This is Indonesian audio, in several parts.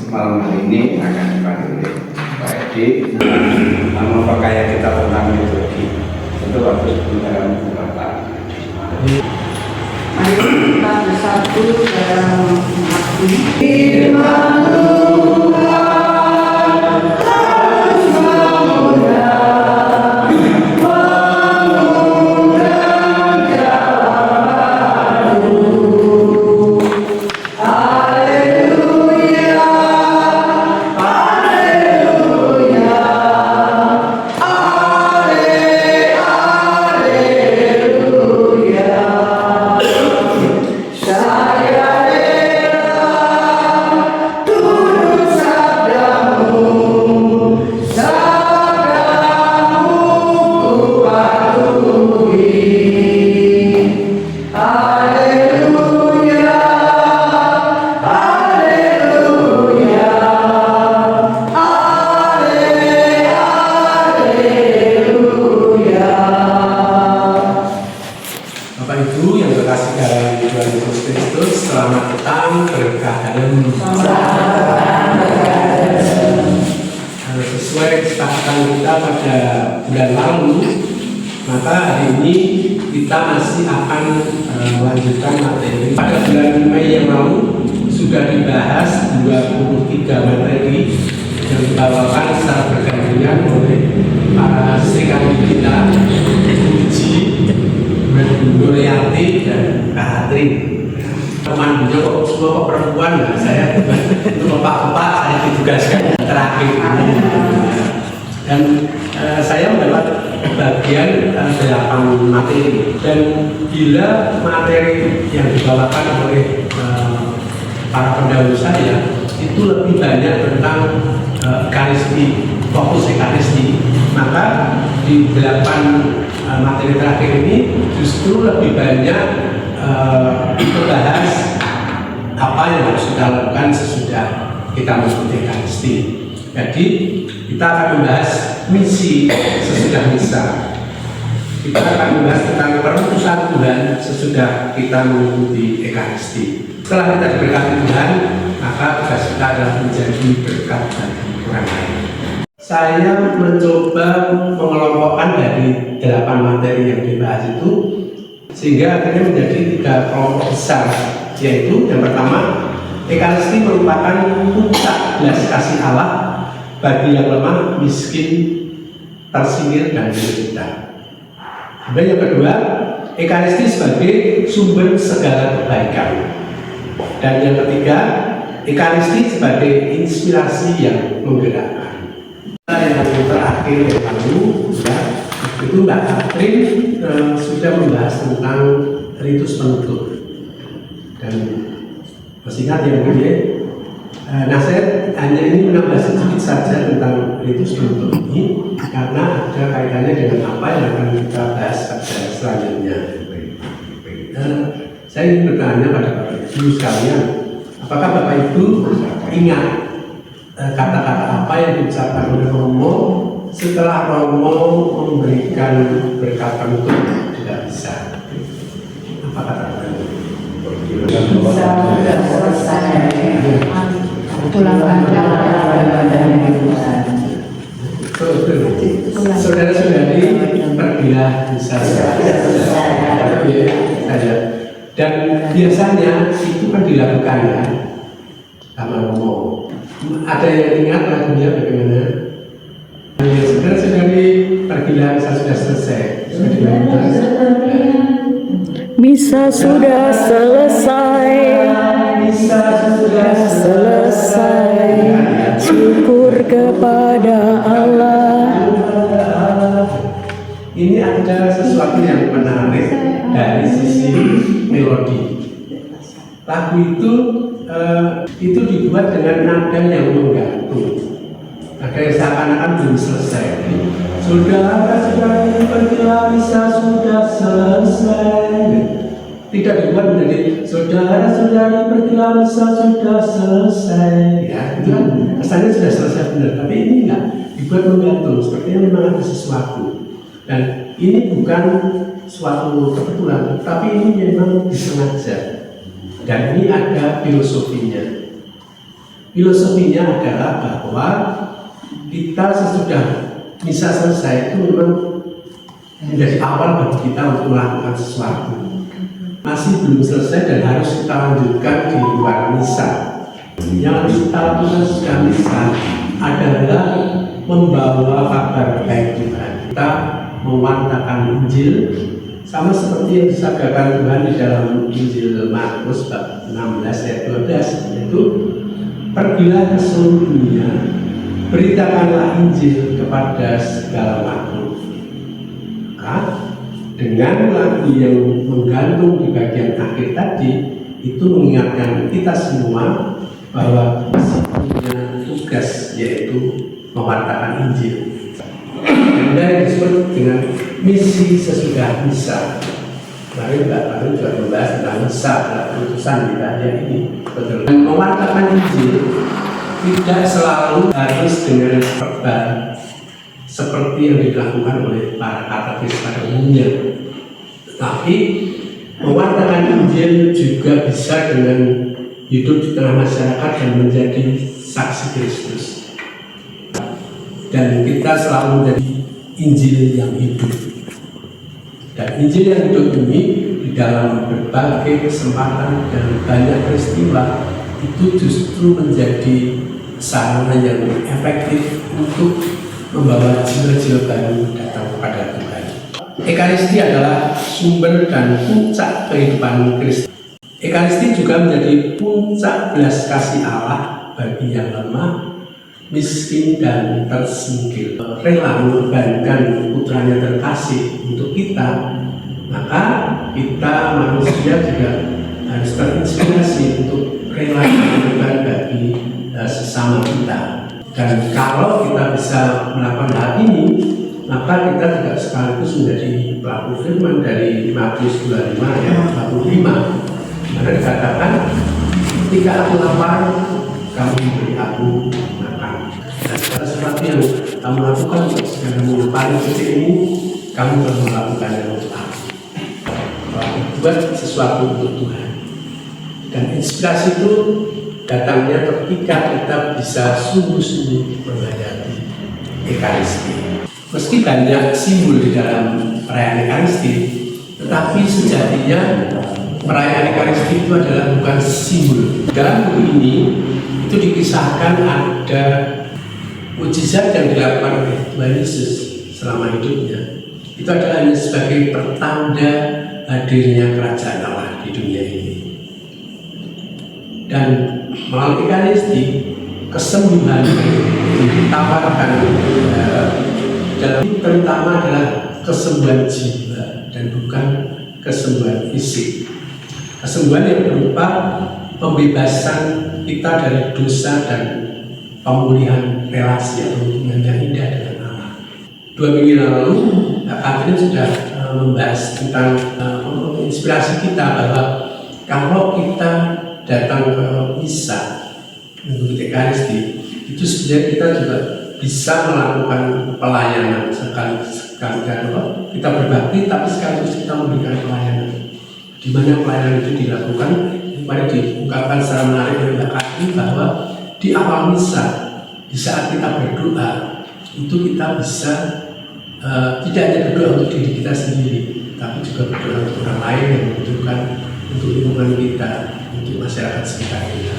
malam hari ini akan dipandu Pak Edi. Nama pakaian kita tentang mitologi. Tentu harus dalam Bapak. Mari kita bersatu dalam hati. Sesuai kesepakatan kita pada bulan lalu, maka hari ini kita masih akan melanjutkan materi. Pada bulan Mei yang lalu sudah dibahas 23 materi yang dibawakan secara bergantian oleh para serikandi kita, Uji, Nuriati, dan Kahatri. Pemandunya kok semua perempuan, nah saya untuk bapak-bapak saya ditugaskan terakhir ini. Dan saya mendapat bagian 8 materi, dan bila materi yang dibawakan oleh para pendahulu saya itu lebih banyak tentang ekaristi, fokus ekaristi, maka di 8 materi terakhir ini justru lebih banyak membahas apa yang harus kita lakukan sesudah kita mengikuti ekaristi. Jadi kita akan membahas misi sesudah misa. Kita akan membahas tentang perutusan Tuhan sesudah kita mengikuti ekaristi. Setelah kita diberkati Tuhan, maka tugas kita adalah menjadi berkat bagi orang lain. Saya mencoba mengelompokkan dari 8 materi yang dibahas itu, sehingga akhirnya menjadi 3 kelompok besar, yaitu yang pertama, ekaristi merupakan puncak belas kasih Allah bagi yang lemah, miskin, tersingkir, dan menderita. Dan yang kedua, ekaristi sebagai sumber segala kebaikan. Dan yang ketiga, ekaristi sebagai inspirasi yang menggerakkan. Yang terakhir yang lalu, itu Mbak Katrin sudah membahas tentang ritus penutup. Dan masih ingat ya Bu ya? Nah, saya hanya ini menambah sedikit saja tentang ritus penutup ini karena ada kaitannya dengan apa yang akan kita bahas pada selanjutnya. Saya ingin bertanya pada Bapak Ibu sekalian, apakah Bapak Ibu ingat kata-kata apa yang diucapkan oleh Romo setelah Romo memberikan berkat penutup tidak bisa? Apa kata-kata itu? Bisa sudah selesai. Pulang saudara-saudari pergilah bisa selesai. Dan biasanya itu kan dilakukan ya sama Romo. Ada yang ingat lagunya bagaimana? Saudara-saudari pergilah misa sudah selesai. Misa sudah selesai. Misa sudah selesai. Syukur kepada Allah. Ini ada sesuatu yang menarik dari sisi melodi. Lagu itu dibuat dengan nada yang menggantung. Nada yang seakan-akan belum selesai. Saudara-saudari pergilah misa sudah selesai. Tidak dibuat menjadi saudara-saudari pergilah misa sudah selesai. Ya, itu kan kesannya sudah selesai benar. Tapi ini enggak dibuat menggantung. Sepertinya memang ada sesuatu. Dan ini bukan suatu kebetulan, tapi ini memang disengaja. Dan ini ada filosofinya. filosofinya adalah bahwa kita sesudah misa selesai itu memang menjadi awal bagi kita untuk melakukan sesuatu. Masih belum selesai dan harus kita lanjutkan di luar misa. Yang harus kita lakukan sesudah misa adalah membawa kabar baik Tuhan. Kita mewartakan Injil sama seperti yang disabdakan Tuhan di dalam Injil Markus bab 16 ayat 12, yaitu pergilah ke seluruh dunia, beritakanlah Injil kepada segala makhluk. Dengan lagu yang menggantung di bagian akhir tadi itu mengingatkan kita semua bahwa masih punya tugas, yaitu mewartakan Injil. Dan disebut dengan misi sesudah misa. Kemarin Mbak Baru juga membahas tentang misa dalam putusan kita hari ini. Betul. Mewartakan Injil tidak selalu harus dengan verbal seperti yang dilakukan oleh para katekis pada umumnya. Tetapi mewartakan Injil juga bisa dengan hidup di tengah masyarakat dan menjadi saksi Kristus. Dan kita selalu menjadi Injil yang hidup. Dan Injil yang hidup ini di dalam berbagai kesempatan dan banyak peristiwa itu justru menjadi sarana yang efektif untuk membawa jiwa-jiwa baru datang kepada Tuhan. Ekaristi adalah sumber dan puncak kehidupan Kristus. Ekaristi juga menjadi puncak belas kasih Allah bagi yang lemah, miskin dan tersingkir. Rela mengorbankan putranya terkasih untuk kita, maka kita manusia juga harus terinspirasi untuk rela mengorbankan bagi sesama kita. Dan kalau kita bisa melakukan hal ini, maka kita juga sekaligus menjadi pelaku firman dari Matius 25 ayat 45. Mana dikatakan, ketika aku lapar, kamu beri aku makan. Dan segala sesuatu yang kamu lakukan dengan paling kecil ini, kamu telah melakukannya untuk aku. Buat sesuatu untuk Tuhan. Dan inspirasi itu datangnya ketika kita bisa sungguh-sungguh menghadapi Ekaristi. Meski banyak simbol di dalam perayaan Ekaristi, tetapi sejatinya perayaan Ekaristi itu adalah bukan simbol. Dalam buku ini itu dikisahkan ada mukjizat yang dilakukan oleh Tuhan Yesus selama hidupnya. Itu adalah hanya sebagai pertanda hadirnya kerajaan Allah di dunia ini. Dan melalui Ekaristi, kesembuhan ditawarkan dalam terutama adalah kesembuhan jiwa dan bukan kesembuhan fisik. Kesembuhan yang berupa pembebasan kita dari dosa dan pemulihan relasi atau hubungan yang indah dengan Allah. 2 minggu lalu, Kak Katrin sudah membahas tentang inspirasi kita bahwa kalau kita datang ke misa untuk Ekaristi, itu sebenarnya kita juga bisa melakukan pelayanan sekaligus kita berbakti, tapi sekaligus kita memberikan pelayanan. Di mana pelayanan itu dilakukan, kemarin diungkapkan secara menarik oleh Mbak Katrin bahwa di awal misa, di saat kita berdoa, itu kita bisa tidak hanya berdoa untuk diri kita sendiri, tapi juga berdoa untuk orang lain yang membutuhkan, untuk lingkungan kita, untuk masyarakat sekitar kita.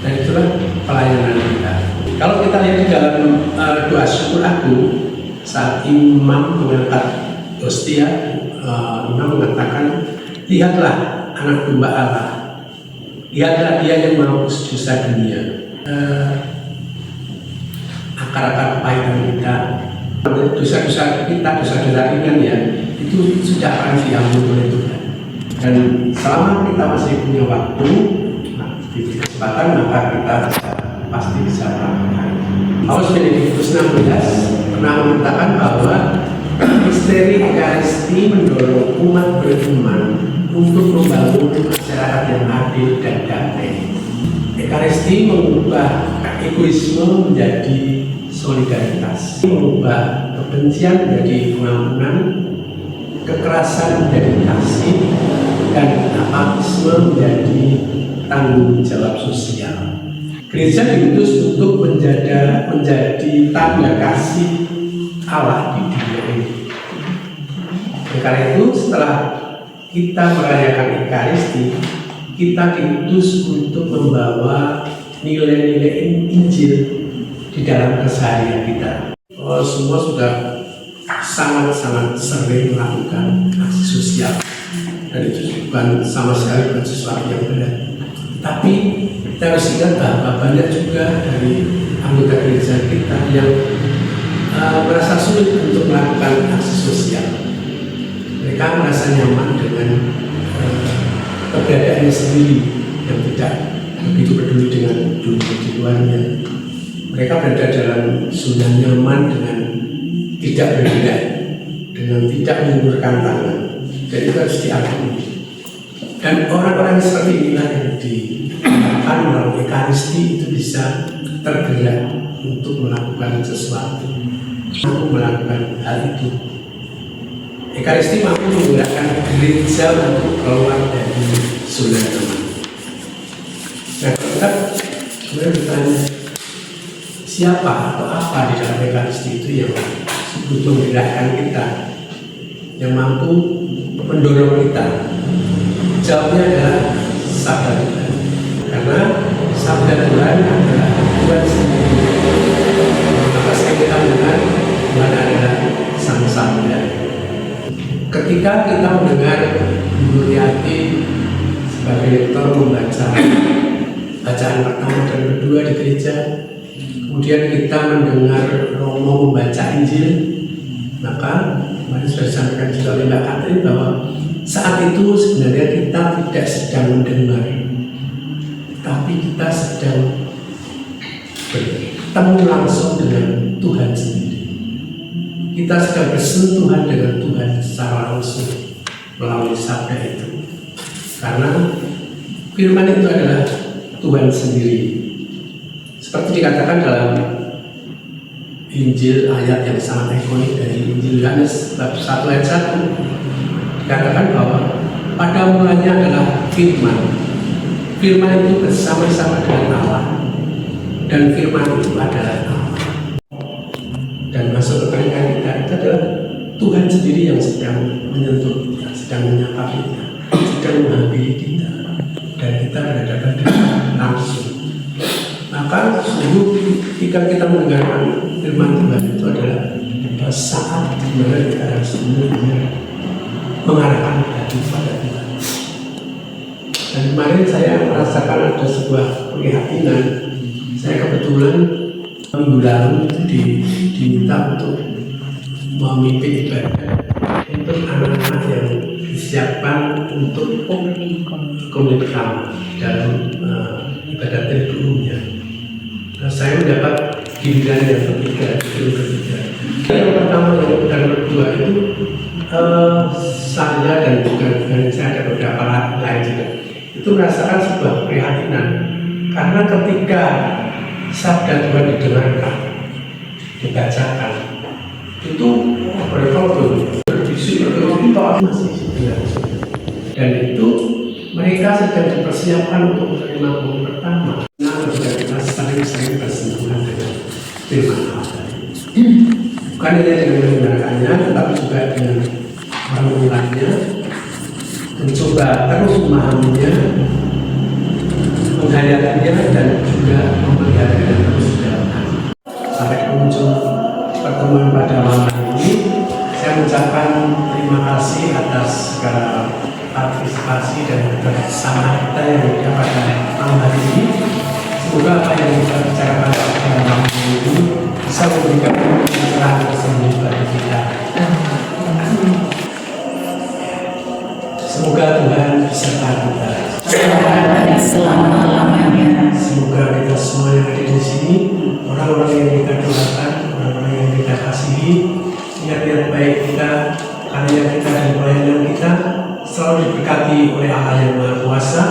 Dan itulah pelayanan kita. Kalau kita lihat di dalam doa syukur agung, saat imam mengangkat hostia, imam mengatakan, lihatlah anak domba Allah, lihatlah dia yang menghapus dosa dunia. Akar-akar kepahitan kita, dosa-dosa kita, dosa-dosa ringan ya, itu sudah akan diampuni oleh Tuhan. Dan selama kita masih punya waktu, di kesempatan, maka kita pasti bisa melakukan. Paus Benediktus XVI pernah mengatakan bahwa misteri Ekaristi mendorong umat beriman untuk membangun masyarakat yang adil dan damai. Ekaristi mengubah egoisme menjadi solidaritas, mengubah kebencian menjadi pengampunan, kekerasan menjadi kasih, dan apatisme menjadi tanggung jawab sosial. Gereja diutus untuk menjadi tanda kasih Allah di dunia ini. Karena itu setelah kita merayakan Ekaristi, kita diutus untuk membawa nilai-nilai Injil di dalam keseharian kita. Semua sudah sangat-sangat sering melakukan aksi sosial, dan itu bukan sama sekali bukan sesuatu yang benar. Tapi kita harus ingat bahwa banyak juga dari anggota gereja kita yang merasa sulit untuk melakukan aksi sosial. Mereka merasa nyaman dengan keberadaannya sendiri yang tidak begitu peduli dengan dunia di luarnya. Mereka berada dalam zona nyaman dengan tidak bergerak, dengan tidak mengulurkan tangan. Dan itu harus diakui. Dan orang-orang seperti inilah yang diharapkan melalui Ekaristi itu bisa tergerak untuk melakukan sesuatu, mampu melakukan hal itu. Ekaristi mampu menggerakkan gereja untuk keluar dari zona nyaman. Nah, kita kemudian bertanya, siapa atau apa di dalam Ekaristi itu yang butuh menggerakkan kita, yang mampu mendorong kita? Jawabnya adalah sabda Tuhan. Karena sabda Tuhan adalah Tuhan sendiri. Maka saya kita mendengar Tuhan adalah sang sabda. Ketika kita mendengar Ibu Yati sebagai lektor membaca bacaan pertama dan kedua di gereja, kemudian kita mendengar Romo membaca Injil, maka kemarin sudah disampaikan juga oleh Mbak Katrin bahwa saat itu sebenarnya kita tidak sedang mendengar, tapi kita sedang bertemu langsung dengan Tuhan sendiri. Kita sedang bersentuhan dengan Tuhan secara langsung melalui sabda itu. Karena firman itu adalah Tuhan sendiri. Seperti dikatakan dalam Injil, ayat yang sangat ikonik dari Injil Yohanes bab 1 ayat 1, dikatakan bahwa pada mulanya adalah firman. Firman itu bersama-sama dengan Allah, dan firman itu adalah Allah. Dan masuk ke telinga kita itu adalah Tuhan sendiri yang sedang menyentuh kita, sedang menyapa kita, sedang menghampiri kita, dan kita berhadapan dengan langsung. Maka sungguh ketika kita mendengarkan firman Tuhan itu adalah saat di mana kita harus benar-benar mengarahkan hati pada Tuhan. Dan kemarin saya merasakan ada sebuah keprihatinan. Saya kebetulan minggu lalu itu diminta untuk memimpin ibadah untuk anak-anak yang disiapkan untuk komit pertama dalam ibadah umumnya. Nah, saya mendapat giliran yang ketiga. Yang pertama dan kedua itu saya dan bukan saya ada beberapa lain juga itu merasakan sebuah keprihatinan, karena ketika sabda Tuhan didengarkan, dibacakan, itu mereka berbisik masih dan itu mereka sedang dipersiapkan untuk menerima komunitas pertama. Nah, kita sering bersentuhan dengan firman Allah. Bukan hanya dengan mendengarkannya, tetapi juga dengan mengulanginya, mencoba terus memahaminya, menghayatinya, dan juga memeliharanya terus dalam hati. Sampai pengunjung pertemuan pada malam ini, saya mengucapkan terima kasih atas segala partisipasi dan kebersamaan kita yang ada pada malam hari ini. Semoga apa yang kita bicarakan pada malam ini bisa memberikan pencerahan tersendiri bagi kita. Semoga Tuhan beserta kita selama-lamanya. Semoga kita semua yang ada di sini, orang-orang yang kita doakan, orang-orang yang kita kasihi, niat-niat baik kita, karya kita dan pelayanan kita selalu diberkati oleh Allah yang Maha Kuasa,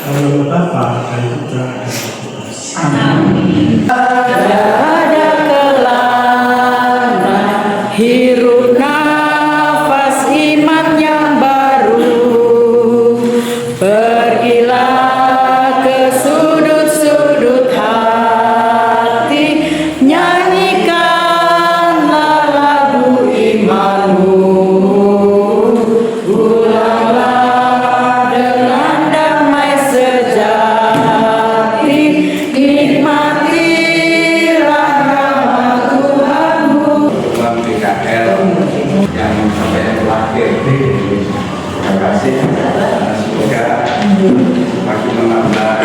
dalam nama Bapa dan Putra dan Roh Kudus. Amin. Ada kelana hirup nafas iman yang baru, pergilah ke sudut-sudut hati. kasih. Semoga makin menambah